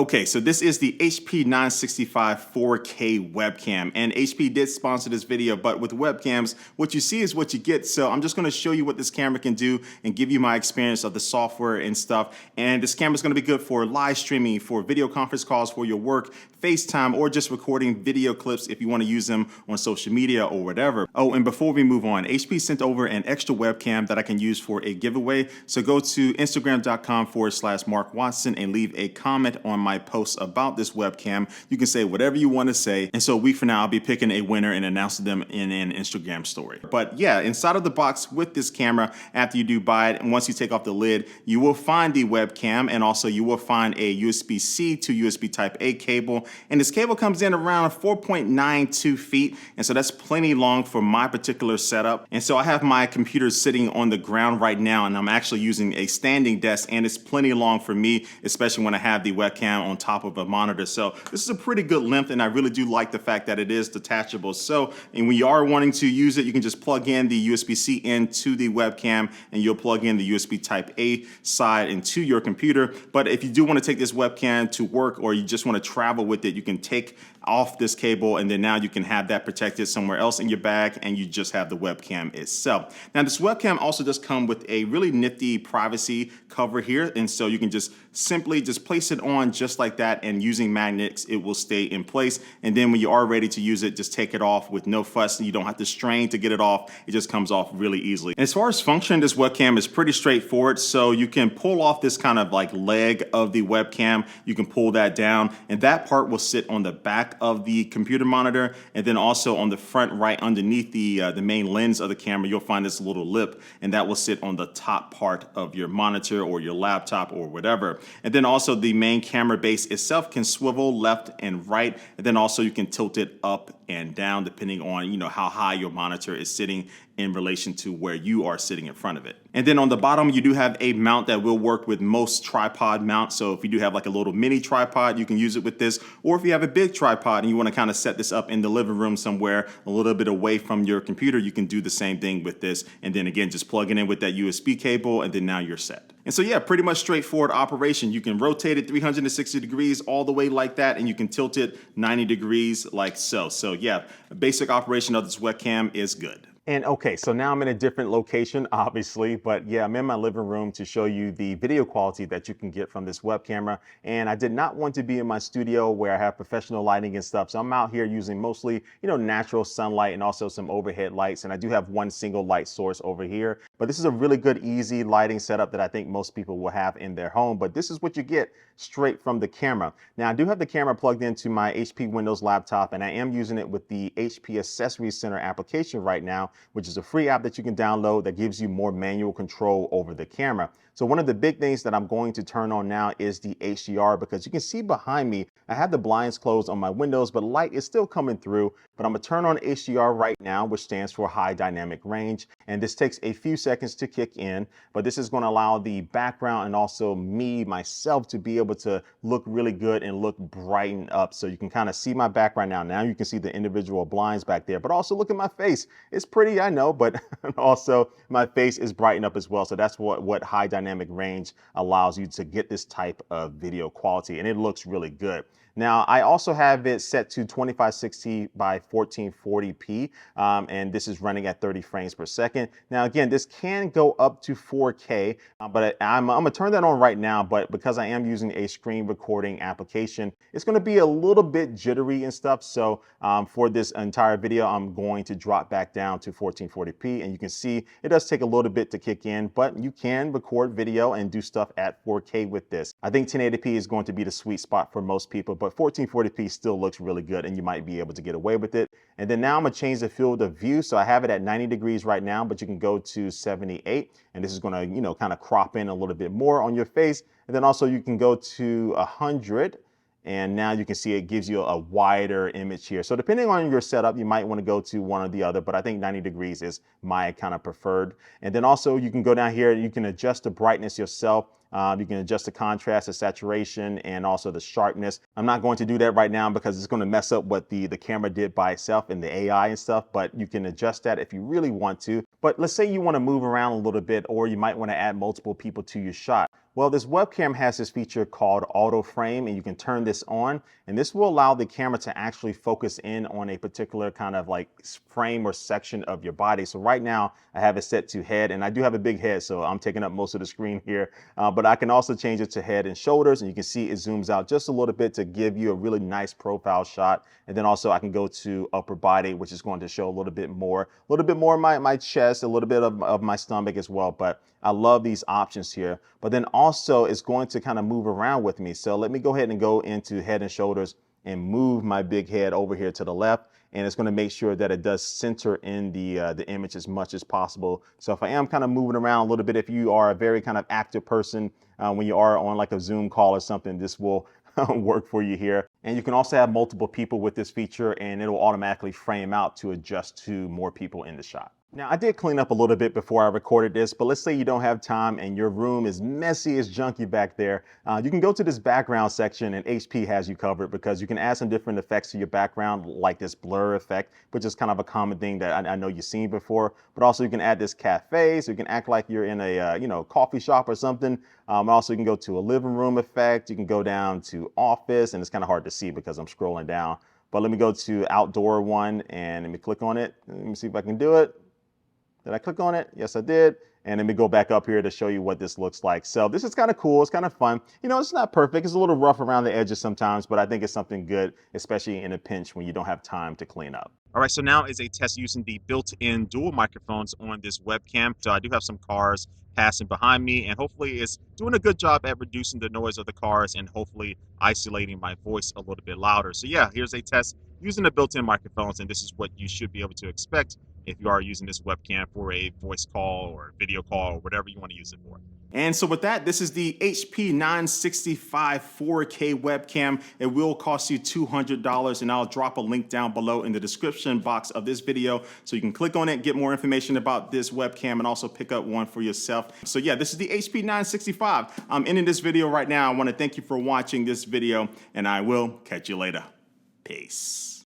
Okay, so this is the HP 965 4K webcam, and HP did sponsor this video, but with webcams, what you see is what you get. So I'm just gonna show you what this camera can do and give you my experience of the software and stuff. And this camera is gonna be good for live streaming, for video conference calls for your work, FaceTime, or just recording video clips if you wanna use them on social media or whatever. Oh, and before we move on, HP sent over an extra webcam that I can use for a giveaway. So go to Instagram.com/Mark Watson and leave a comment on my posts about this webcam. You can say whatever you want to say. And so a week from now, I'll be picking a winner and announcing them in an Instagram story. But yeah, inside of the box with this camera, after you do buy it, and once you take off the lid, you will find the webcam, and also you will find a USB-C to USB Type A cable. And this cable comes in around 4.92 feet. And so that's plenty long for my particular setup. And so I have my computer sitting on the ground right now, and I'm actually using a standing desk, and it's plenty long for me, especially when I have the webcam on top of a monitor. So this is a pretty good length, and I really do like the fact that it is detachable. So, and when you are wanting to use it, you can just plug in the USB-C into the webcam, and you'll plug in the USB Type A side into your computer. But if you do want to take this webcam to work, or you just want to travel with it, you can take off this cable, and then now you can have that protected somewhere else in your bag, and you just have the webcam itself. Now this webcam also does come with a really nifty privacy cover here, and so you can just simply just place it on just like that, and using magnets it will stay in place. And then when you are ready to use it, just take it off with no fuss, and you don't have to strain to get it off. It just comes off really easily. And as far as function, this webcam is pretty straightforward. So you can pull off this kind of like leg of the webcam. You can pull that down, and that part will sit on the back of the computer monitor, and then also on the front right underneath the main lens of the camera, you'll find this little lip, and that will sit on the top part of your monitor or your laptop or whatever. And then also the main camera base itself can swivel left and right, and then also you can tilt it up and down depending on how high your monitor is sitting in relation to where you are sitting in front of it. And then on the bottom, you do have a mount that will work with most tripod mounts. So if you do have like a little mini tripod, you can use it with this. Or if you have a big tripod and you want to kind of set this up in the living room somewhere a little bit away from your computer, you can do the same thing with this. And then again, just plug it in with that USB cable, and then now you're set. And so yeah, pretty much straightforward operation. You can rotate it 360 degrees all the way like that, and you can tilt it 90 degrees like so. So yeah, a basic operation of this webcam is good. And okay, so now I'm in a different location, obviously, but yeah, I'm in my living room to show you the video quality that you can get from this web camera. And I did not want to be in my studio where I have professional lighting and stuff. So I'm out here using mostly, natural sunlight and also some overhead lights. And I do have one single light source over here, but this is a really good, easy lighting setup that I think most people will have in their home. But this is what you get straight from the camera. Now I do have the camera plugged into my HP Windows laptop, and I am using it with the HP Accessory Center application right now, which is a free app that you can download that gives you more manual control over the camera. So one of the big things that I'm going to turn on now is the HDR, because you can see behind me, I have the blinds closed on my windows, but light is still coming through. But I'm gonna turn on HDR right now, which stands for high dynamic range. And this takes a few seconds to kick in, but this is gonna allow the background and also myself to be able to look really good and look brightened up. So you can kind of see my background now. Now you can see the individual blinds back there, but also look at my face. It's pretty, I know, but also my face is brightened up as well. So that's what high dynamic range allows you to get this type of video quality, and it looks really good. Now, I also have it set to 2560 by 1440p, and this is running at 30 frames per second. Now, again, this can go up to 4K, but I'm gonna turn that on right now, but because I am using a screen recording application, it's gonna be a little bit jittery and stuff. So for this entire video, I'm going to drop back down to 1440p, and you can see it does take a little bit to kick in, but you can record video and do stuff at 4K with this. I think 1080p is going to be the sweet spot for most people, but 1440p still looks really good, and you might be able to get away with it. And then now I'm gonna change the field of view. So I have it at 90 degrees right now, but you can go to 78, and this is gonna, kind of crop in a little bit more on your face. And then also you can go to 100, and now you can see it gives you a wider image here. So depending on your setup, you might want to go to one or the other, but I think 90 degrees is my kind of preferred. And then also you can go down here, you can adjust the brightness yourself. You can adjust the contrast, the saturation, and also the sharpness. I'm not going to do that right now because it's going to mess up what the camera did by itself and the AI and stuff, but you can adjust that if you really want to. But let's say you want to move around a little bit, or you might want to add multiple people to your shot. Well, this webcam has this feature called auto frame, and you can turn this on, and this will allow the camera to actually focus in on a particular kind of like frame or section of your body. So right now I have it set to head, and I do have a big head, so I'm taking up most of the screen here, but I can also change it to head and shoulders, and you can see it zooms out just a little bit to give you a really nice profile shot. And then also I can go to upper body, which is going to show a little bit more of my chest, a little bit of my stomach as well. But I love these options here. But then also it's going to kind of move around with me. So let me go ahead and go into head and shoulders and move my big head over here to the left. And it's going to make sure that it does center in the image as much as possible. So if I am kind of moving around a little bit, if you are a very kind of active person, when you are on like a Zoom call or something, this will work for you here. And you can also have multiple people with this feature, and it'll automatically frame out to adjust to more people in the shot. Now, I did clean up a little bit before I recorded this, but let's say you don't have time and your room is messy as junky back there. You can go to this background section, and HP has you covered, because you can add some different effects to your background, like this blur effect, which is kind of a common thing that I know you've seen before. But also you can add this cafe, so you can act like you're in a coffee shop or something. Also, you can go to a living room effect. You can go down to office, and it's kind of hard to see because I'm scrolling down. But let me go to outdoor one, and let me click on it. Let me see if I can do it. Did I click on it? Yes, I did. And let me go back up here to show you what this looks like. So this is kind of cool. It's kind of fun. You know, it's not perfect. It's a little rough around the edges sometimes, but I think it's something good, especially in a pinch when you don't have time to clean up. All right, so now is a test using the built-in dual microphones on this webcam. So I do have some cars passing behind me, and hopefully it's doing a good job at reducing the noise of the cars and hopefully isolating my voice a little bit louder. So yeah, here's a test using the built-in microphones, and this is what you should be able to expect if you are using this webcam for a voice call or video call or whatever you want to use it for. And so with that, this is the HP 965 4K webcam. It will cost you $200, and I'll drop a link down below in the description box of this video so you can click on it, get more information about this webcam, and also pick up one for yourself. So yeah, this is the HP 965. I'm ending this video right now. I want to thank you for watching this video, and I will catch you later. Peace.